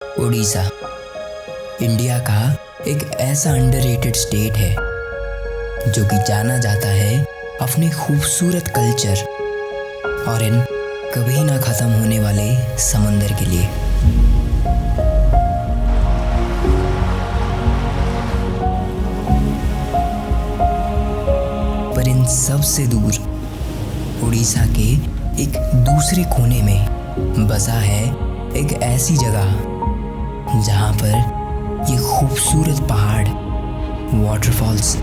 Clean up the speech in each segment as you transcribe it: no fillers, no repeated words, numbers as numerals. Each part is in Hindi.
उड़ीसा इंडिया का एक ऐसा अंडररेटेड स्टेट है जो कि जाना जाता है अपने खूबसूरत कल्चर और इन कभी ना ख़त्म होने वाले समंदर के लिए। पर इन सब से दूर उड़ीसा के एक दूसरे कोने में बसा है एक ऐसी जगह जहाँ पर ये खूबसूरत पहाड़, वाटरफॉल्स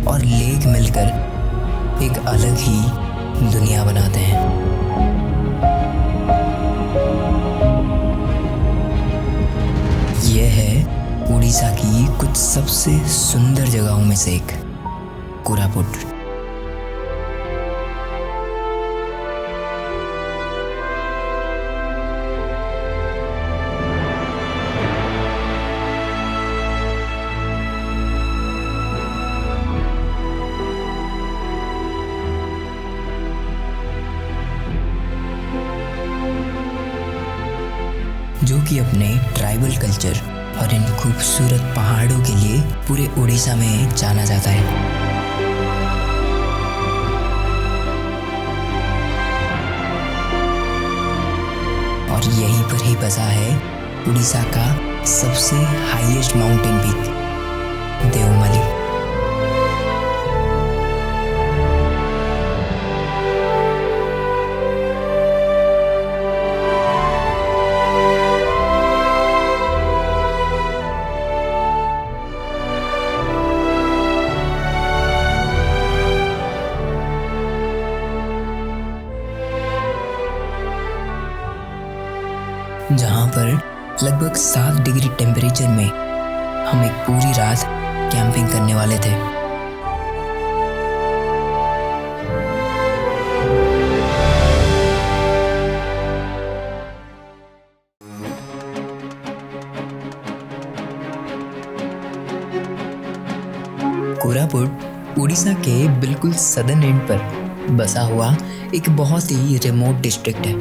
और लेक मिलकर एक अलग ही दुनिया बनाते हैं। यह है उड़ीसा की कुछ सबसे सुंदर जगहों में से एक, कोरापुट। जो कि अपने ट्राइबल कल्चर और इन खूबसूरत पहाड़ों के लिए पूरे उड़ीसा में जाना जाता है। और यहीं पर ही बसा है उड़ीसा का सबसे हाईएस्ट माउंटेन पीक, देवमाली। जहाँ पर लगभग 7 डिग्री टेम्परेचर में हम एक पूरी रात कैंपिंग करने वाले थे। कोरापुट उड़ीसा के बिल्कुल सदर्न एंड पर बसा हुआ एक बहुत ही रिमोट डिस्ट्रिक्ट है।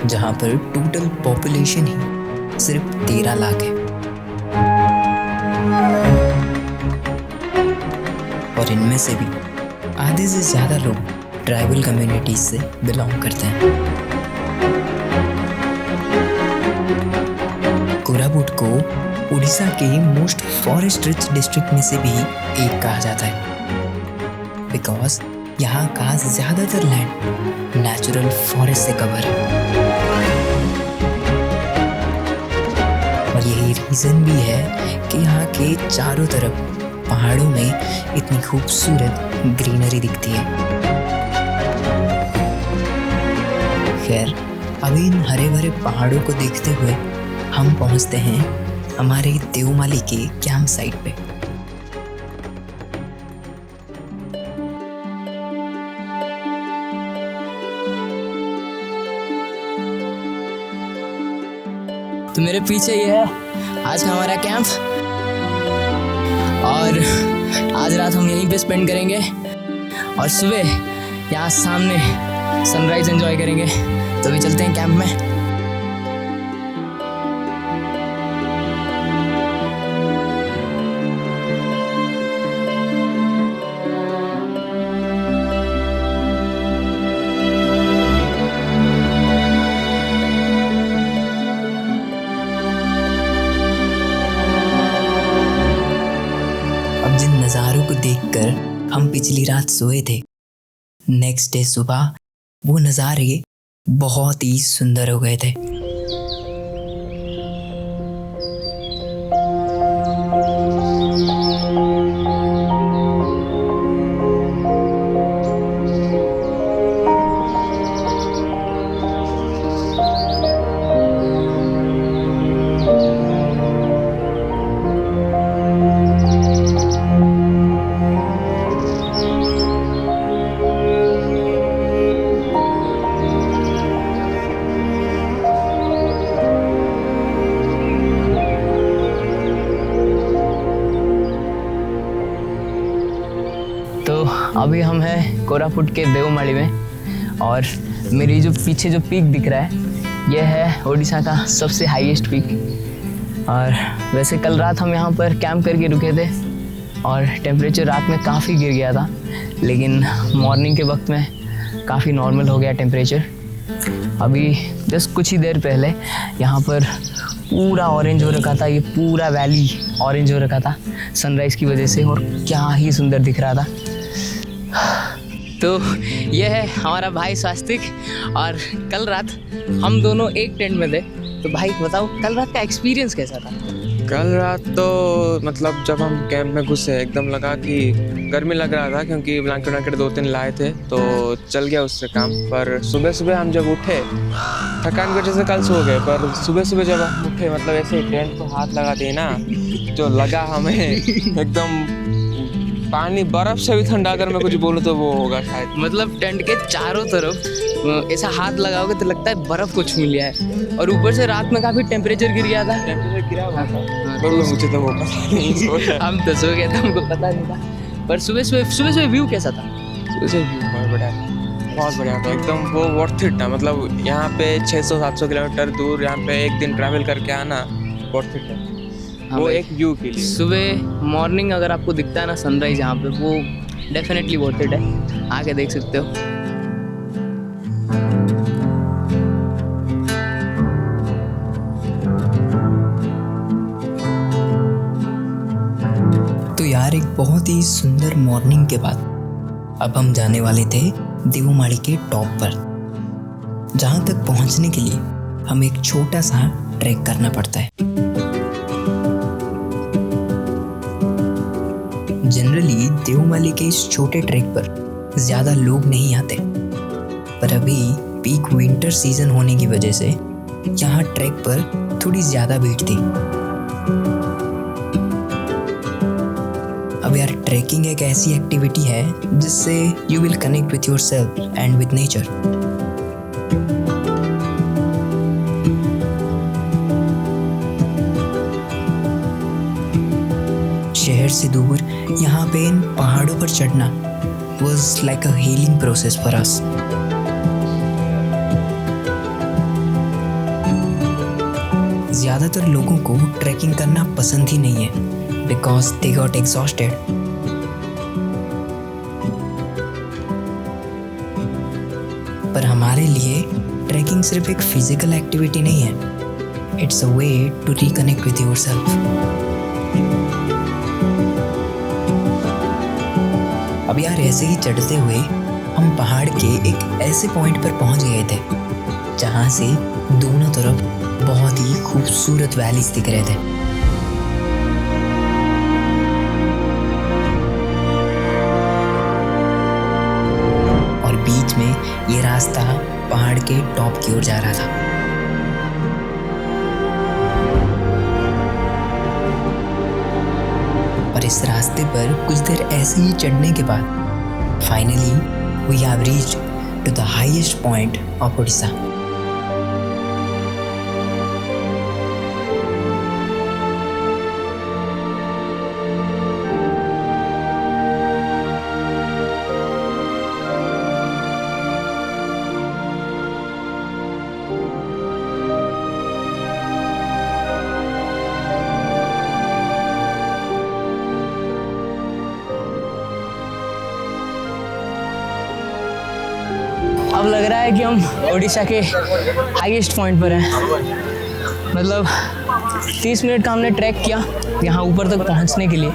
जहाँ पर टोटल पॉपुलेशन ही सिर्फ 13 लाख है और इनमें से भी आधे से ज़्यादा लोग ट्राइबल कम्युनिटीज से बिलोंग करते हैं। कोरापुट को उड़ीसा के मोस्ट फॉरेस्ट रिच डिस्ट्रिक्ट में से भी एक कहा जाता है, बिकॉज यहाँ का ज़्यादातर लैंड नेचुरल फॉरेस्ट से कवर है। और यही रीज़न भी है कि यहाँ के चारों तरफ पहाड़ों में इतनी खूबसूरत ग्रीनरी दिखती है। खैर, अभी इन हरे भरे पहाड़ों को देखते हुए हम पहुँचते हैं हमारे देवमाली के कैंप साइट पे। तो मेरे पीछे ही है आज का हमारा कैंप और आज रात हम यहीं पे स्पेंड करेंगे और सुबह यहाँ सामने सनराइज एंजॉय करेंगे। तो अभी चलते हैं कैंप में। जिन नज़ारों को देखकर हम पिछली रात सोए थे, नेक्स्ट डे सुबह वो नज़ारे बहुत ही सुंदर हो गए थे। अभी हम हैं कोरापुट के देवमाली में और मेरी जो पीछे जो पीक दिख रहा है यह है उड़ीसा का सबसे हाईएस्ट पीक। और वैसे कल रात हम यहाँ पर कैंप करके रुके थे और टेम्परेचर रात में काफ़ी गिर गया था, लेकिन मॉर्निंग के वक्त में काफ़ी नॉर्मल हो गया टेम्परेचर। अभी जस्ट कुछ ही देर पहले यहाँ पर पूरा ऑरेंज हो रखा था, ये पूरा वैली ऑरेंज हो रखा था सनराइज़ की वजह से, और क्या ही सुंदर दिख रहा था। तो यह है हमारा भाई स्वास्तिक, और कल रात हम दोनों एक टेंट में थे। तो भाई बताओ कल रात का एक्सपीरियंस कैसा था? कल रात तो मतलब जब हम कैंप में घुसे एकदम लगा कि गर्मी लग रहा था, क्योंकि ब्लैंकेट 2-3 लाए थे तो चल गया उससे काम। पर सुबह सुबह हम जब उठे, थकान की वजह से कल सो गए, पर सुबह सुबह जब हम उठे मतलब ऐसे टेंट को हाथ लगा दिए ना, जो लगा हमें एकदम पानी बर्फ से भी ठंडा, अगर मैं कुछ बोलूँ तो वो होगा शायद। मतलब टेंट के चारों तरफ ऐसा हाथ लगाओगे तो लगता है बर्फ़ को छू लिया है, और ऊपर से रात में काफ़ी टेम्परेचर गिर गया था। टेम्परेचर गिरा हुआ था पर मुझे तो वो पता नहीं, हम तो सो गए थे, हमको पता नहीं था। पर सुबह सुबह व्यू कैसा था? सुबह से व्यू बहुत बढ़िया था एकदम, वो वर्थ इट था। मतलब यहाँ पे 600-700 किलोमीटर दूर यहाँ पे एक दिन ट्रैवल करके आना वर्थ इट है। हाँ वो भाई। एक व्यू के लिए सुबह मॉर्निंग अगर आपको दिखता है ना सनराइज यहाँ पे, वो डेफिनेटली वर्थ इट है, आके देख सकते हो। तो यार एक बहुत ही सुंदर मॉर्निंग के बाद अब हम जाने वाले थे देवमाली के टॉप पर, जहाँ तक पहुँचने के लिए हमें एक छोटा सा ट्रैक करना पड़ता है। जनरली देवमाली के इस छोटे ट्रैक पर ज़्यादा लोग नहीं आते, पर अभी पीक विंटर सीजन होने की वजह से यहाँ ट्रैक पर थोड़ी ज़्यादा भीड़ थी। अब यार ट्रैकिंग एक ऐसी एक्टिविटी है जिससे you will connect with yourself and with nature. शहर से दूर यहाँ पे इन पहाड़ों पर चढ़ना was like a healing process for us. ज़्यादातर लोगों को ट्रैकिंग करना पसंद ही नहीं है because they got exhausted. पर हमारे लिए ट्रैकिंग सिर्फ एक फिजिकल एक्टिविटी नहीं है, it's a way to reconnect with yourself. अब यार ऐसे ही चढ़ते हुए हम पहाड़ के एक ऐसे पॉइंट पर पहुंच गए थे जहां से दोनों तरफ बहुत ही खूबसूरत वैलीज दिख रहे थे। और बीच में ये रास्ता पहाड़ के टॉप की ओर जा रहा था। और इस रास्ते पर कुछ देर ऐसे ही चढ़ने के बाद finally we have reached to the highest point of Orissa. अब लग रहा है कि हम उड़ीसा के हाईएस्ट पॉइंट पर हैं। मतलब 30 मिनट का हमने ट्रैक किया यहाँ ऊपर तक पहुँचने के लिए,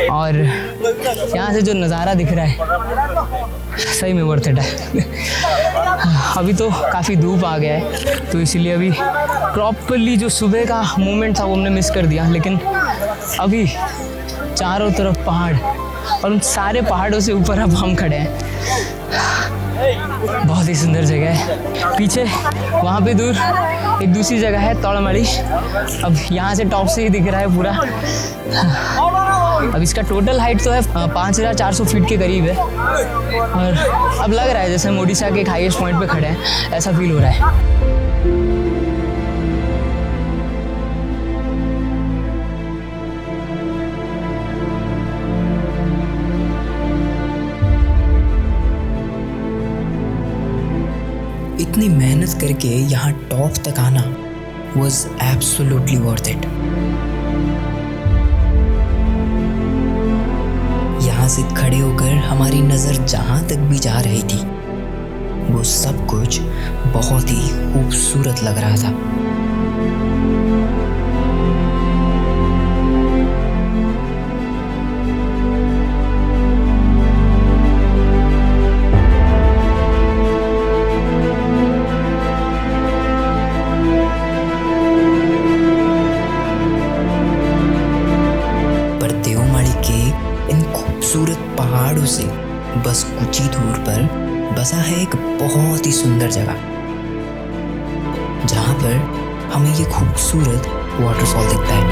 और यहाँ से जो नज़ारा दिख रहा है सही में वर्थ इट है। अभी तो काफ़ी धूप आ गया है, तो इसीलिए अभी प्रॉपरली जो सुबह का मोमेंट था वो हमने मिस कर दिया। लेकिन अभी चारों तरफ पहाड़, और उन सारे पहाड़ों से ऊपर अब हम खड़े हैं। बहुत ही सुंदर जगह है। पीछे वहाँ पे दूर एक दूसरी जगह है तोड़मड़ी, अब यहाँ से टॉप से ही दिख रहा है पूरा। अब इसका टोटल हाइट तो है 5400 फीट के करीब है, और अब लग रहा है जैसे हम उड़ीसा के एक हाईएस्ट पॉइंट पे खड़े हैं, ऐसा फील हो रहा है। इतनी मेहनत करके यहाँ टॉप तक आना was absolutely worth it। यहाँ से खड़े होकर हमारी नजर जहाँ तक भी जा रही थी वो सब कुछ बहुत ही खूबसूरत लग रहा था। खूबसूरत पहाड़ों से बस कुछ ही दूर पर बसा है एक बहुत ही सुंदर जगह, जहां पर हमें ये खूबसूरत वाटरफॉल दिखता है।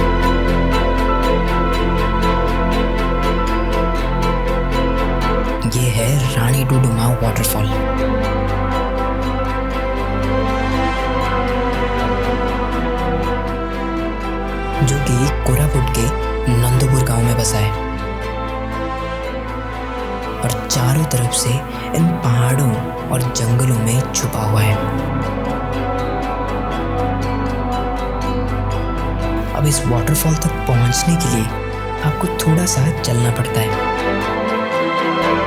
ये है रानी डुडुमा वाटरफॉल। जो कि कोरापुट के नंदपुर गांव में बसा है और चारों तरफ से इन पहाड़ों और जंगलों में छुपा हुआ है। अब इस वाटरफॉल तक पहुंचने के लिए आपको थोड़ा सा चलना पड़ता है,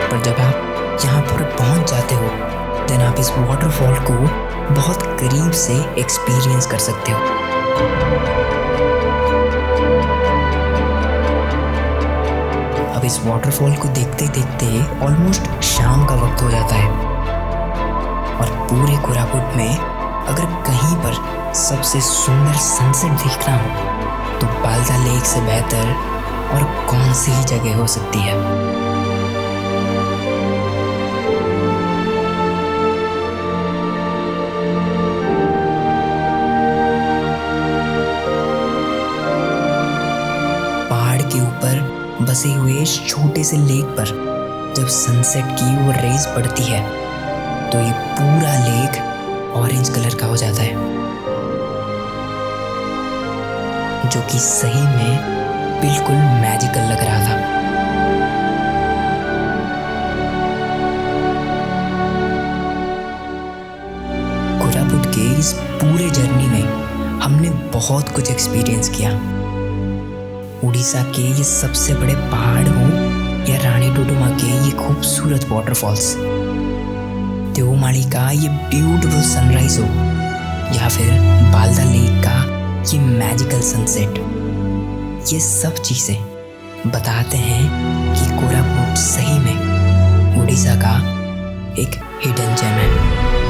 पर जब आप यहाँ पर पहुंच जाते हो देन आप इस वाटरफॉल को बहुत करीब से एक्सपीरियंस कर सकते हो। अब इस वाटरफॉल को देखते देखते ऑलमोस्ट शाम का वक्त हो जाता है और पूरे कोरापुट में अगर कहीं पर सबसे सुंदर सनसेट देखना हो तो बालदा लेक से बेहतर और कौन सी ही जगह हो सकती है। पहाड़ के ऊपर बसे हुए इस छोटे से लेक पर जब सनसेट की वो रेज पड़ती है तो ये पूरा लेक ऑरेंज कलर का हो जाता है, जो कि सही में बिल्कुल मैजिकल लग रहा था। कोरापुट के इस पूरे जर्नी में हमने बहुत कुछ एक्सपीरियंस किया। उड़ीसा के ये सबसे बड़े पहाड़ हो या रानी डुडुमा के ये खूबसूरत वाटरफॉल्स, देवमाली का ये ब्यूटीफुल सनराइज हो या फिर बालदा लेक का ये मैजिकल सनसेट, ये सब चीज़ें बताते हैं कि कोरापुट सही में उड़ीसा का एक हिडन जेम है।